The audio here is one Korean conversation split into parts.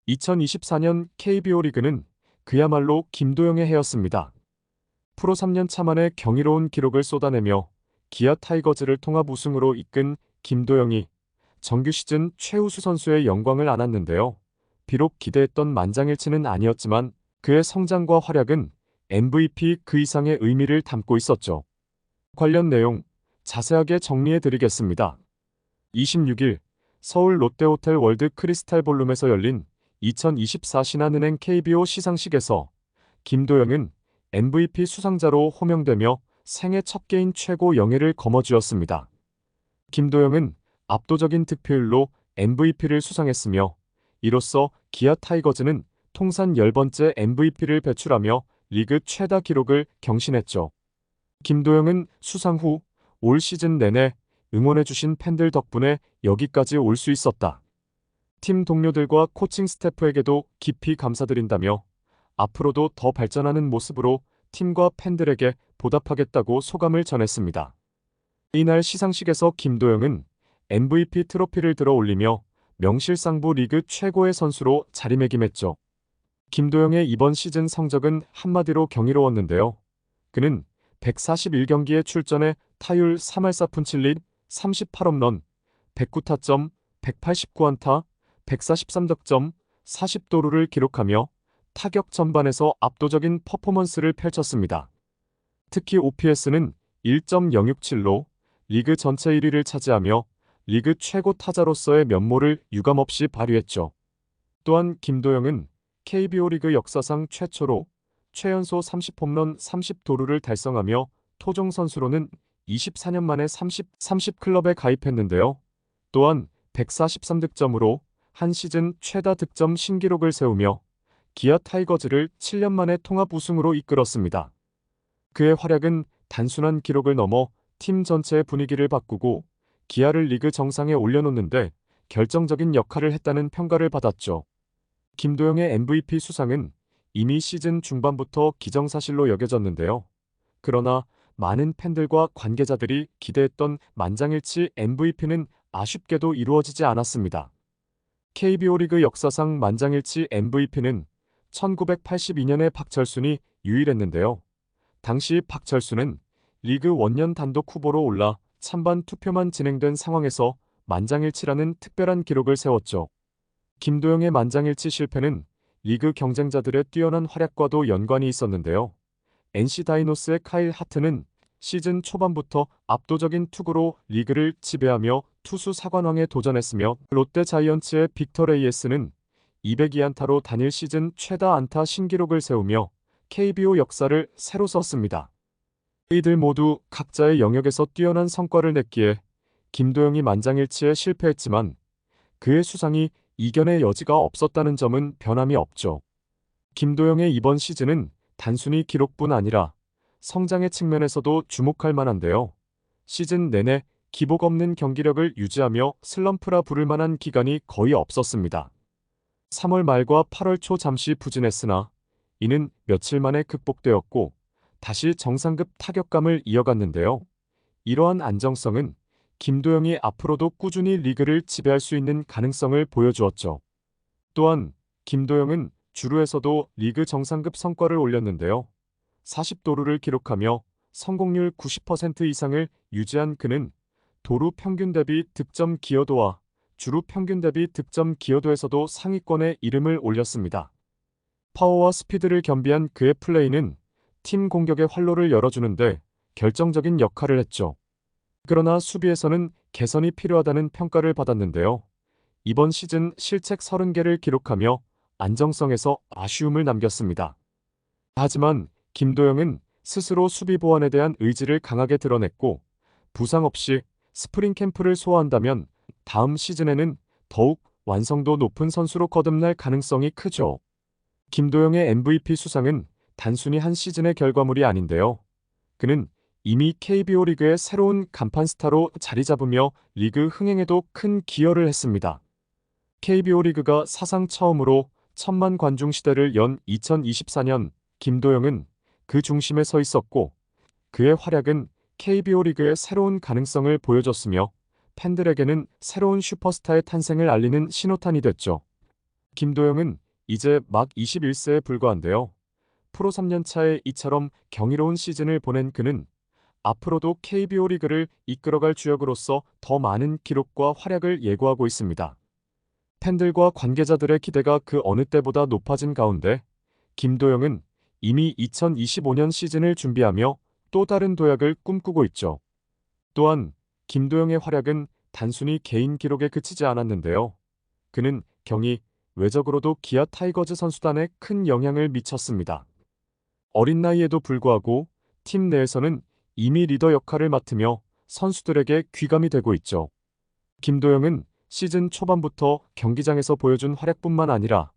2024년 KBO 리그는 그야말로 김도영의 해였습니다. 프로 3년 차 만에 경이로운 기록을 쏟아내며 기아 타이거즈를 통합 우승으로 이끈 김도영이 정규 시즌 최우수 선수의 영광을 안았는데요. 비록 기대했던 만장일치는 아니었지만 그의 성장과 활약은 MVP 그 이상의 의미를 담고 있었죠. 관련 내용 자세하게 정리해 드리겠습니다. 26일 서울 롯데호텔 월드 크리스탈 볼룸에서 열린 2024 신한은행 KBO 시상식에서 김도영은 MVP 수상자로 호명되며 생애 첫 개인 최고 영예를 거머쥐었습니다. 김도영은 압도적인 득표율로 MVP를 수상했으며 이로써 기아 타이거즈는 통산 10번째 MVP를 배출하며 리그 최다 기록을 경신했죠. 김도영은 수상 후 올 시즌 내내 응원해주신 팬들 덕분에 여기까지 올 수 있었다. 팀 동료들과 코칭 스태프에게도 깊이 감사드린다며 앞으로도 더 발전하는 모습으로 팀과 팬들에게 보답하겠다고 소감을 전했습니다. 이날 시상식에서 김도영은 MVP 트로피를 들어 올리며 명실상부 리그 최고의 선수로 자리매김했죠. 김도영의 이번 시즌 성적은 한마디로 경이로웠는데요. 그는 141경기에 출전해 타율 3할 4푼 7리, 38홈런, 109타점, 189안타, 143득점, 40도루를 기록하며 타격 전반에서 압도적인 퍼포먼스를 펼쳤습니다. 특히 OPS는 1.067로 리그 전체 1위를 차지하며 리그 최고 타자로서의 면모를 유감없이 발휘했죠. 또한 김도영은 KBO 리그 역사상 최초로 최연소 30홈런 30도루를 달성하며 토종 선수로는 24년 만에 30클럽에 가입했는데요. 또한 143득점으로 한 시즌 최다 득점 신기록을 세우며 기아 타이거즈를 7년 만에 통합 우승으로 이끌었습니다. 그의 활약은 단순한 기록을 넘어 팀 전체의 분위기를 바꾸고 기아를 리그 정상에 올려놓는데 결정적인 역할을 했다는 평가를 받았죠. 김도영의 MVP 수상은 이미 시즌 중반부터 기정사실로 여겨졌는데요. 그러나 많은 팬들과 관계자들이 기대했던 만장일치 MVP는 아쉽게도 이루어지지 않았습니다. KBO 리그 역사상 만장일치 MVP는 1982년에 박철순이 유일했는데요. 당시 박철순은 리그 원년 단독 후보로 올라 찬반 투표만 진행된 상황에서 만장일치라는 특별한 기록을 세웠죠. 김도영의 만장일치 실패는 리그 경쟁자들의 뛰어난 활약과도 연관이 있었는데요. NC 다이노스의 카일 하트는 시즌 초반부터 압도적인 투구로 리그를 지배하며 투수 사관왕에 도전했으며 롯데 자이언츠의 빅터 레이에스는 202안타로 단일 시즌 최다 안타 신기록을 세우며 KBO 역사를 새로 썼습니다. 이들 모두 각자의 영역에서 뛰어난 성과를 냈기에 김도영이 만장일치에 실패했지만 그의 수상이 이견의 여지가 없었다는 점은 변함이 없죠. 김도영의 이번 시즌은 단순히 기록뿐 아니라 성장의 측면에서도 주목할 만한데요. 시즌 내내 기복 없는 경기력을 유지하며 슬럼프라 부를 만한 기간이 거의 없었습니다. 3월 말과 8월 초 잠시 부진했으나 이는 며칠 만에 극복되었고 다시 정상급 타격감을 이어갔는데요. 이러한 안정성은 김도영이 앞으로도 꾸준히 리그를 지배할 수 있는 가능성을 보여주었죠. 또한 김도영은 주루에서도 리그 정상급 성과를 올렸는데요. 40도루를 기록하며 성공률 90% 이상을 유지한 그는 도루 평균 대비 득점 기여도와 주루 평균 대비 득점 기여도에서도 상위권에 이름을 올렸습니다. 파워와 스피드를 겸비한 그의 플레이는 팀 공격의 활로를 열어주는데 결정적인 역할을 했죠. 그러나 수비에서는 개선이 필요하다는 평가를 받았는데요. 이번 시즌 실책 30개를 기록하며 안정성에서 아쉬움을 남겼습니다. 하지만 김도영은 스스로 수비 보완에 대한 의지를 강하게 드러냈고 부상 없이 스프링 캠프를 소화한다면 다음 시즌에는 더욱 완성도 높은 선수로 거듭날 가능성이 크죠. 김도영의 MVP 수상은 단순히 한 시즌의 결과물이 아닌데요. 그는 이미 KBO 리그의 새로운 간판 스타로 자리 잡으며 리그 흥행에도 큰 기여를 했습니다. KBO 리그가 사상 처음으로 1000만 관중 시대를 연 2024년 김도영은 그 중심에 서 있었고 그의 활약은 KBO 리그의 새로운 가능성을 보여줬으며 팬들에게는 새로운 슈퍼스타의 탄생을 알리는 신호탄이 됐죠. 김도영은 이제 막 21세에 불과한데요. 프로 3년 차에 이처럼 경이로운 시즌을 보낸 그는 앞으로도 KBO 리그를 이끌어갈 주역으로서 더 많은 기록과 활약을 예고하고 있습니다. 팬들과 관계자들의 기대가 그 어느 때보다 높아진 가운데 김도영은 이미 2025년 시즌을 준비하며 또 다른 도약을 꿈꾸고 있죠. 또한 김도영의 활약은 단순히 개인 기록에 그치지 않았는데요. 그는 경기, 외적으로도 기아 타이거즈 선수단에 큰 영향을 미쳤습니다. 어린 나이에도 불구하고 팀 내에서는 이미 리더 역할을 맡으며 선수들에게 귀감이 되고 있죠. 김도영은 시즌 초반부터 경기장에서 보여준 활약뿐만 아니라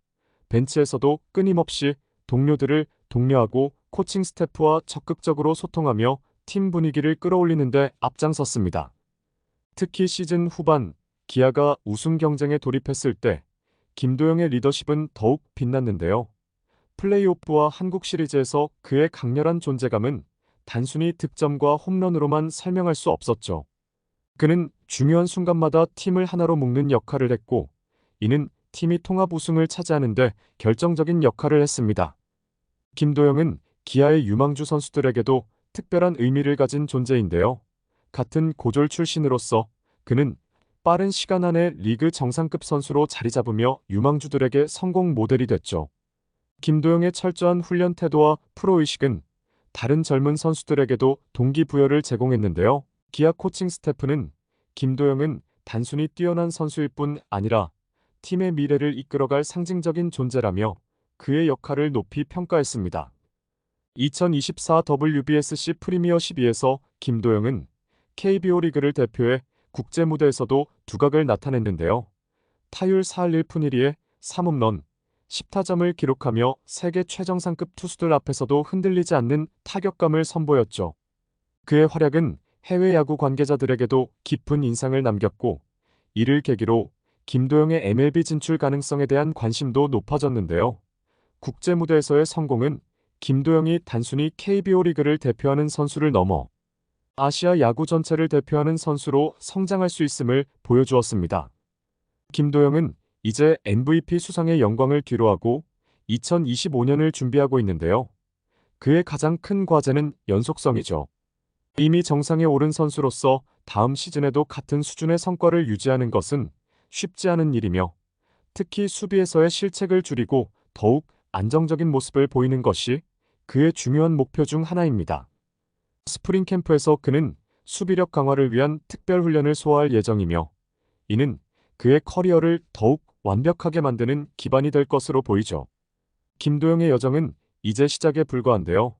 벤치에서도 끊임없이 동료들을 독려하고 코칭 스태프와 적극적으로 소통하며 팀 분위기를 끌어올리는 데 앞장섰습니다. 특히 시즌 후반 기아가 우승 경쟁에 돌입했을 때 김도영의 리더십은 더욱 빛났는데요. 플레이오프와 한국 시리즈에서 그의 강렬한 존재감은 단순히 득점과 홈런으로만 설명할 수 없었죠. 그는 중요한 순간마다 팀을 하나로 묶는 역할을 했고, 이는 팀이 통합 우승을 차지하는 데 결정적인 역할을 했습니다. 김도영은 기아의 유망주 선수들에게도 특별한 의미를 가진 존재인데요. 같은 고졸 출신으로서 그는 빠른 시간 안에 리그 정상급 선수로 자리 잡으며 유망주들에게 성공 모델이 됐죠. 김도영의 철저한 훈련 태도와 프로의식은 다른 젊은 선수들에게도 동기부여를 제공했는데요. 기아 코칭 스태프는 김도영은 단순히 뛰어난 선수일 뿐 아니라 팀의 미래를 이끌어갈 상징적인 존재라며 그의 역할을 높이 평가했습니다. 2024 WBSC 프리미어 12에서 김도영은 KBO 리그를 대표해 국제 무대에서도 두각을 나타냈는데요. 타율 4할 1푼 1리에 3홈런, 10타점을 기록하며 세계 최정상급 투수들 앞에서도 흔들리지 않는 타격감을 선보였죠. 그의 활약은 해외 야구 관계자들에게도 깊은 인상을 남겼고, 이를 계기로 김도영의 MLB 진출 가능성에 대한 관심도 높아졌는데요. 국제 무대에서의 성공은 김도영이 단순히 KBO 리그를 대표하는 선수를 넘어 아시아 야구 전체를 대표하는 선수로 성장할 수 있음을 보여주었습니다. 김도영은 이제 MVP 수상의 영광을 뒤로하고 2025년을 준비하고 있는데요. 그의 가장 큰 과제는 연속성이죠. 이미 정상에 오른 선수로서 다음 시즌에도 같은 수준의 성과를 유지하는 것은 쉽지 않은 일이며, 특히 수비에서의 실책을 줄이고 더욱 안정적인 모습을 보이는 것이 그의 중요한 목표 중 하나입니다. 스프링 캠프에서 그는 수비력 강화를 위한 특별 훈련을 소화할 예정이며, 이는 그의 커리어를 더욱 완벽하게 만드는 기반이 될 것으로 보이죠. 김도영의 여정은 이제 시작에 불과한데요.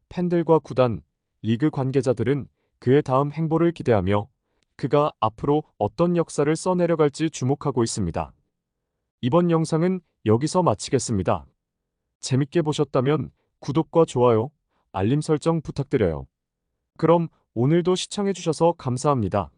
팬들과 구단, 리그 관계자들은 그의 다음 행보를 기대하며 그가 앞으로 어떤 역사를 써내려갈지 주목하고 있습니다. 이번 영상은 여기서 마치겠습니다. 재밌게 보셨다면 구독과 좋아요, 알림 설정 부탁드려요. 그럼 오늘도 시청해주셔서 감사합니다.